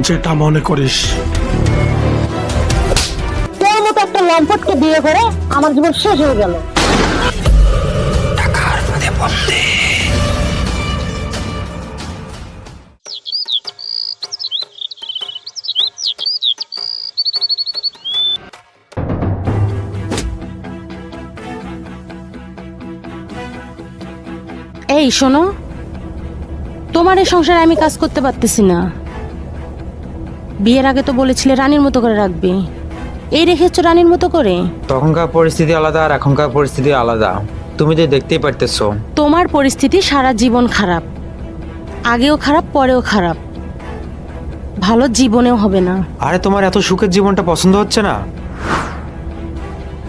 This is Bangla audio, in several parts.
যেটা মনে করিস। তোর মতো একটা লম্পটকে বিয়ে করে আমার জীবন শেষ হয়ে গেল। এই শোনো, তোমার এই সংসারে আমি কাজ করতে পারতেছি না। বিয়ের আগে তো বলেছিলে রানীর মতো করে রাখবে, এই রেখেছো রানীর মতো করে। তখনকার পরিস্থিতি আলাদা আর এখনকার পরিস্থিতি আলাদা, তুমি তো দেখতেই পারতেছো। তোমার পরিস্থিতি সারা জীবন খারাপ, আগেও খারাপ পরেও খারাপ, ভালো জীবনেও হবে না। আরে তোমার এত সুখের জীবনটা পছন্দ হচ্ছে না?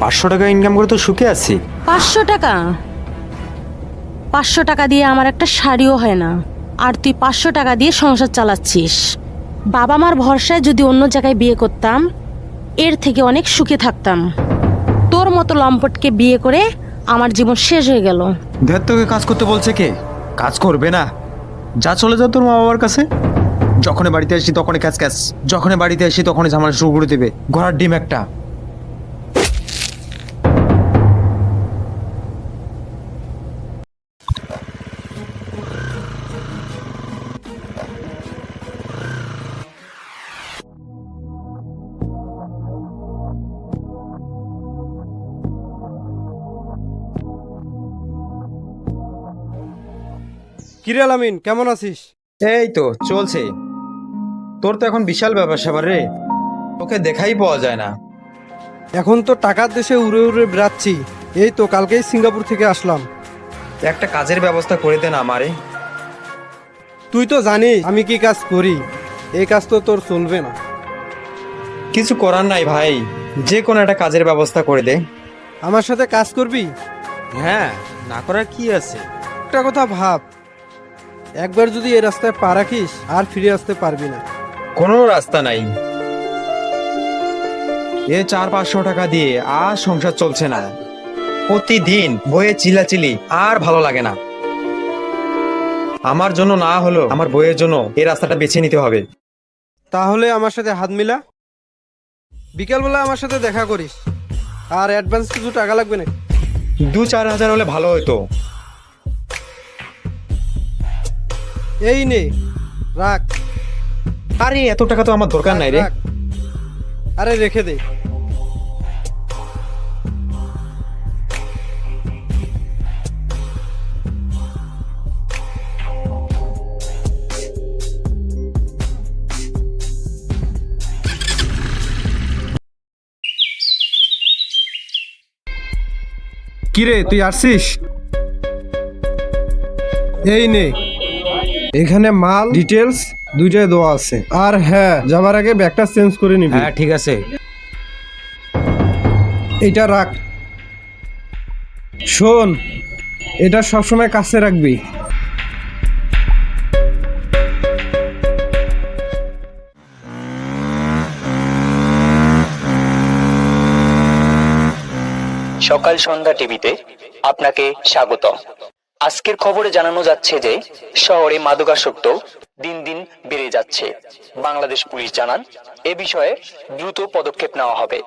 500 টাকা ইনকাম করে তো সুখে আছি। 500 টাকা? 500 টাকা দিয়ে আমার একটা শাড়িও হয় না, আর তুই 500 টাকা দিয়ে সংসার চালাচ্ছিস। বাবা মার ভরসায় যদি অন্য জায়গায় বিয়ে করতাম, এর থেকে অনেক সুখে থাকতাম। তোর মতো লম্পটকে বিয়ে করে আমার জীবন শেষ হয়ে গেল। দেখ তোকে কাজ করতে বলছে কে? কাজ করবে না, যা চলে যা তোর মা বাবার কাছে। যখনই বাড়িতে আসি তখনই ক্যাচ ক্যাচ, যখনই বাড়িতে আসি তখনই ঝামেলা শুরু করে দেবে। ঘোড়ার ডিম একটা। কিরে আলামিন, কেমন আছিস? এই তো চলছে। তোর তো এখন বিশাল ব্যাপার স্যাপার রে, তোকে দেখাই পাওয়া যায় না। এখন তো টাকার দেশে উড়ে উড়ে বেড়াচ্ছি। এই তো কালকেই সিঙ্গাপুর থেকে আসলাম। একটা কাজের ব্যবস্থা করে দে না আমারে। তুই তো জানিস আমি কি কাজ করি, এই কাজ তো তোর চলবে না। কিছু করার নাই ভাই, যে কোনো একটা কাজের ব্যবস্থা করে দে। আমার সাথে কাজ করবি? হ্যাঁ, না করার কি আছে। একটা কথা ভাব, একবার যদি এই রাস্তায় পা রাখিস আর ফিরে আসতে পারবি না। কোনো রাস্তা নাই। এ 400-500 টাকা দিয়ে আর সংসার চলছে না। প্রতিদিন বইয়ে চিল্লাচিল্লি আর ভালো লাগে না। আমার জন্য না হলো আমার বইয়ের জন্য এই রাস্তাটা বেছে নিতে হবে। তাহলে আমার সাথে হাত মিলা, বিকালবেলা আমার সাথে দেখা করিস। আর অ্যাডভান্স কিছু টাকা লাগবে না। 2-4 হাজার হলে ভালো হতো। এই নে, রাখ। আরে এত টাকা তো আমার দরকার নাই রে। রাখ। আরে রেখে দে। কিরে, তুই আসছিস? এই নে, এখানে মাল ডিটেলস দুইটাই দেওয়া আছে। আর হ্যাঁ, যাবার আগে ব্যাগটা চেঞ্জ করে নিবি। হ্যাঁ ঠিক আছে। এইটা রাখ। শোন, এটা সবসময় কাছে রাখবি। সকাল সন্ধ্যা টিভিতে আপনাকে স্বাগতম। আজকের খবরে জানানো যাচ্ছে যে শহরে মাদকাসক্ত দিন দিন বেড়ে যাচ্ছে। বাংলাদেশ পুলিশ জানান এ বিষয়ে দ্রুত পদক্ষেপ নেওয়া হবে।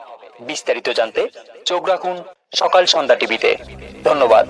বিস্তারিত জানতে চোখ রাখুন সকাল সন্ধ্যা টিভিতে। ধন্যবাদ।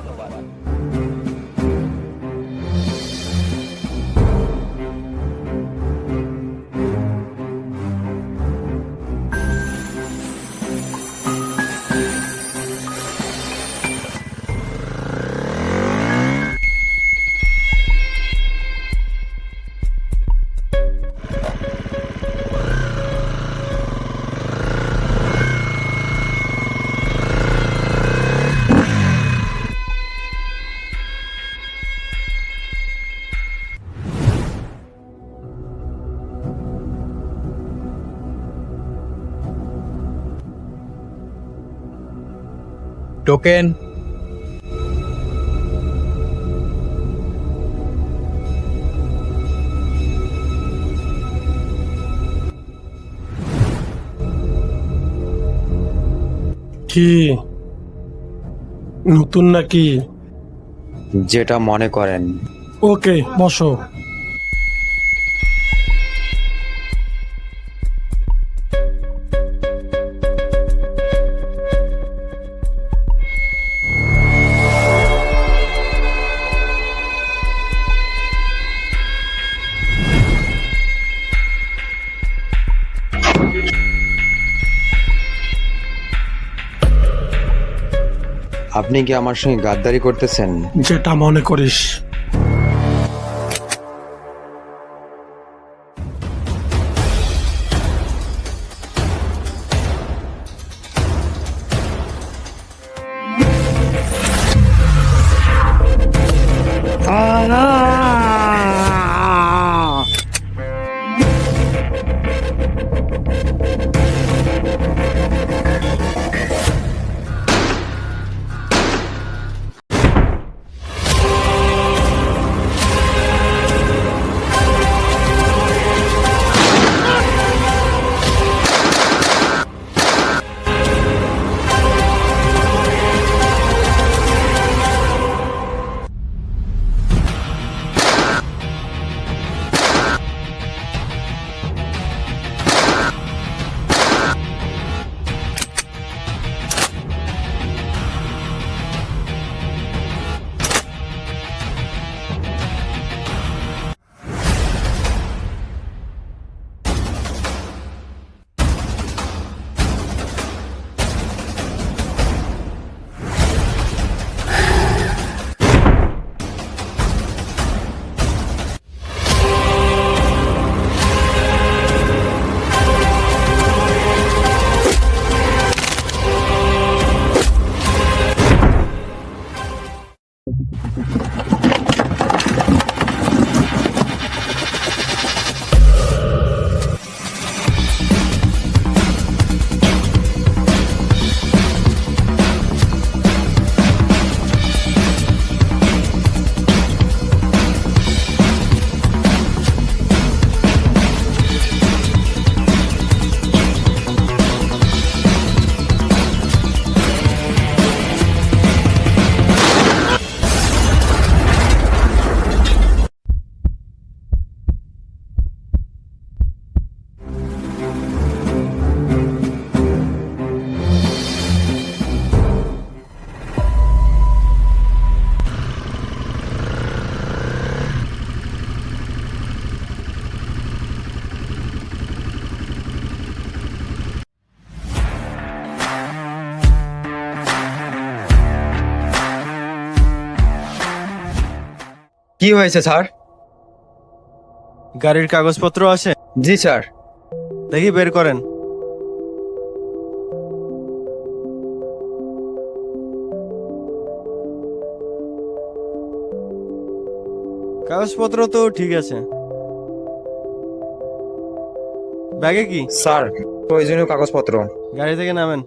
টোকেন। কি নতুন নাকি? যেটা মনে করেন। ওকে, বসো। আপনি কি আমার সঙ্গে গাদ্দারি করতেছেন? যেটা মনে করিস। কি হয়েছে স্যার? গাড়ির কাগজপত্র আছে? জি স্যার। দেখি বের করেন। কাগজপত্র তো ঠিক আছে। ব্যাগে কি? স্যার, প্রয়োজনীয় কাগজপত্র। গাড়ি থেকে নামেন।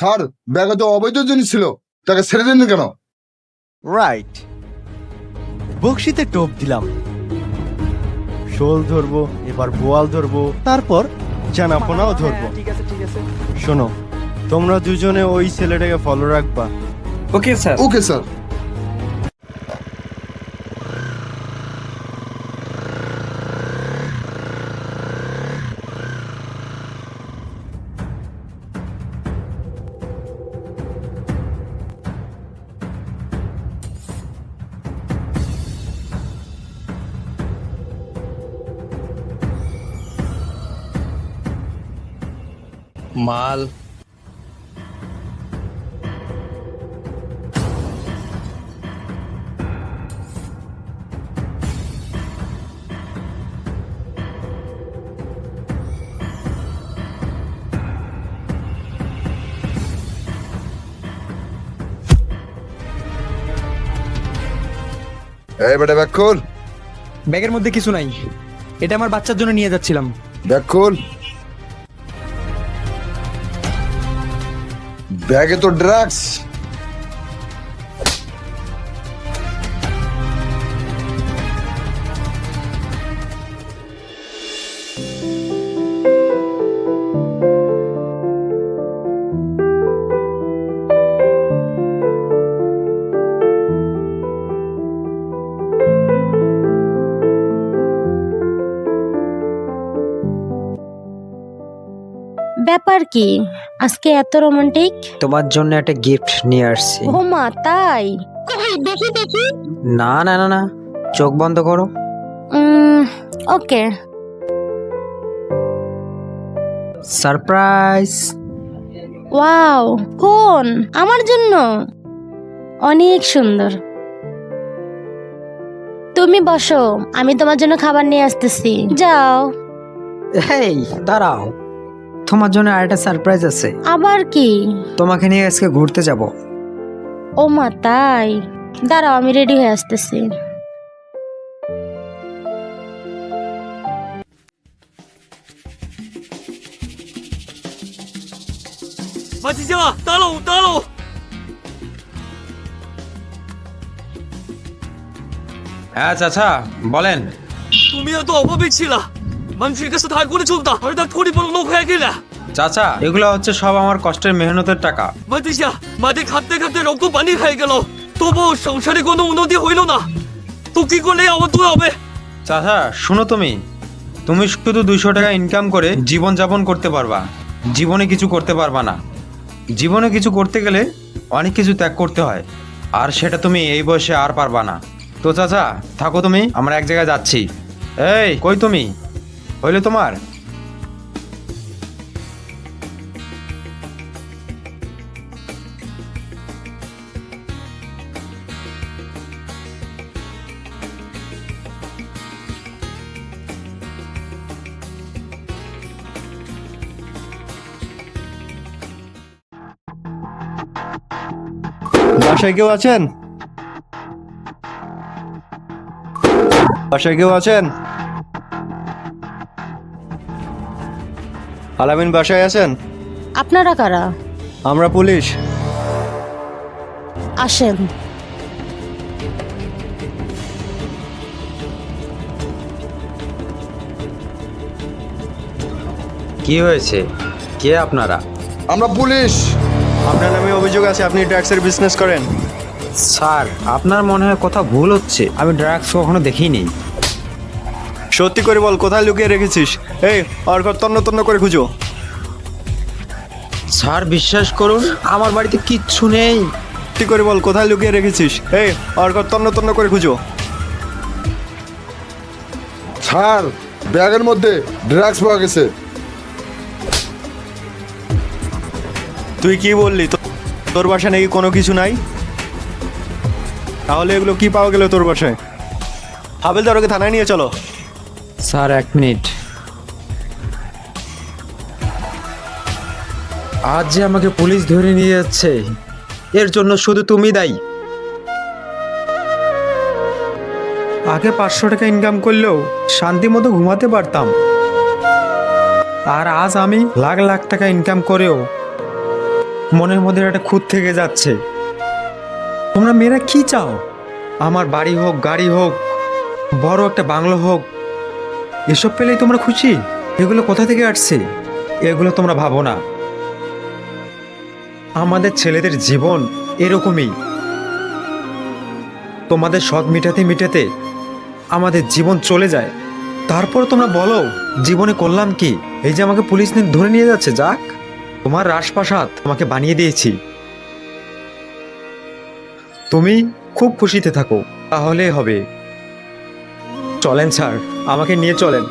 স্যার, ব্যাগে তো অবৈধ জিনিস ছিল, তাকে ছেড়ে দেন কেন? রাইট, বকশিতে টোপ দিলাম, শোল ধরবো, এবার বোয়াল ধরবো, তারপর জানাপোনাও ধরবো। শোনো, তোমরা দুজনে ওই ছেলেটাকে ফলো রাখবা। Okay sir. Okay sir. মাল এই বেটা ব্যাগ খোল। ব্যাগের মধ্যে কিছু নাই, এটা আমার বাচ্চার জন্য নিয়ে যাচ্ছিলাম। ব্যাগ খোল। ব্যাগে তো ড্রাগস। ব্যাপার কি আজকে এত রোমান্টিক? তোমার জন্য একটা গিফট নিয়ে আসছি। ও মা, তাই? কই দেখি দেখি। না না না না, চোখ বন্ধ করো। ওকে। সারপ্রাইজ। ওয়াও, ফোন আমার জন্য? অনেক সুন্দর। তুমি বসো, আমি তোমার জন্য খাবার নিয়ে আসতেছি, যাও। এই দাঁড়াও, তোমার জন্য আরেকটা সারপ্রাইজ আছে। আবার কি? তোমাকে নিয়ে আজকে ঘুরতে যাব। ও মা, তাই? দাঁড়াও, আমি রেডি হয়ে আসতেছি। হ্যাঁ চাচা বলেন। তুমি এত অভাবে ছিলা, মানুষের কাছে ধার করে চলতা, হঠাৎ থোড়ি বড় লোক হয়ে গেলা। চাচা এগুলো হচ্ছে সব আমার কষ্টের মেহনতের টাকা। মাতিসা, মাটি খাটতে খাটতে রক্ত পানি হয়ে গেল, তবু সংসারে কোনো উন্নতি হইল না। তো কি করলে আমার দূর হবে? চাচা শুনো, তুমি শুধু 200 টাকা ইনকাম করে জীবন যাপন করতে পারবা, জীবনে কিছু করতে পারবা না। জীবনে কিছু করতে গেলে অনেক কিছু ত্যাগ করতে হয়, আর সেটা তুমি এই বয়সে আর পারবা না। তো চাচা থাকো তুমি, আমরা এক জায়গায় যাচ্ছি। এই কই তুমি, হইলে তোমার? বাসায় কেউ আছেন? বাসায় কেউ আছেন? আলামিন বাসায় আছেন? আপনারা কারা? আমরা পুলিশ। আসেন। কি হয়েছে, কে আপনারা? আমরা পুলিশ। আপনার নামে অভিযোগ আছে আপনি ড্রাগসের বিজনেস করেন। স্যার আপনার মনে হয় কথা ভুল হচ্ছে, আমি ড্রাগস কখনো দেখিনি। সত্যি করে বল, কোথায় লুকিয়ে রেখেছিস? এই আর ঘর তন্ন তন্ন করে খুঁজো। স্যার বিশ্বাস করুন, আমার বাড়িতে কিচ্ছু নেই। সত্যি করে বল, কোথায় লুকিয়ে রেখেছিস? এই আর ঘর তন্ন তন্ন করে খুঁজো। স্যার ব্যাগের মধ্যে ড্রাগস পাওয়া গেছে। তুই কি বললি? তোর বাসায় নাকি কোনো কিছু নাই? তাহলে এগুলো কি পাওয়া গেল তোর বাসায়? হাবিলদার, ওকে থানায় নিয়ে চলো। Sir 1 minute. আজ যে আমাকে পুলিশ ধরে নিয়ে যাচ্ছে, এর জন্য শুধু তুমি দায়ী। আগে 500 টাকা ইনকাম করলেও শান্তি মতো ঘুমাতে পারতাম, আর আজ আমি লাখ লাখ টাকা ইনকাম করেও মনের মধ্যে একটা খুঁত থেকে যাচ্ছে। তোমরা মেয়েরা কি চাও? আমার বাড়ি হোক, গাড়ি হোক, বড় একটা বাংলো হোক, এসব পেলেই তোমরা খুশি? এগুলো কোথা থেকে আসছে এগুলো তোমরা ভাবো না। আমাদের ছেলেদের জীবন এরকমই, তোমাদের শখ মিটাতে মিটাতে আমাদের জীবন চলে যায়। তারপর তোমরা বলো জীবনে করলাম কি? এই যে আমাকে পুলিশ ধরে নিয়ে যাচ্ছে, যাক, তোমার রাজপ্রাসাদ তোমাকে বানিয়ে দিয়েছি। তুমি খুব খুশিতে থাকো, তাহলেই হবে। চলেন স্যার, আমাকে নিয়ে চলেন।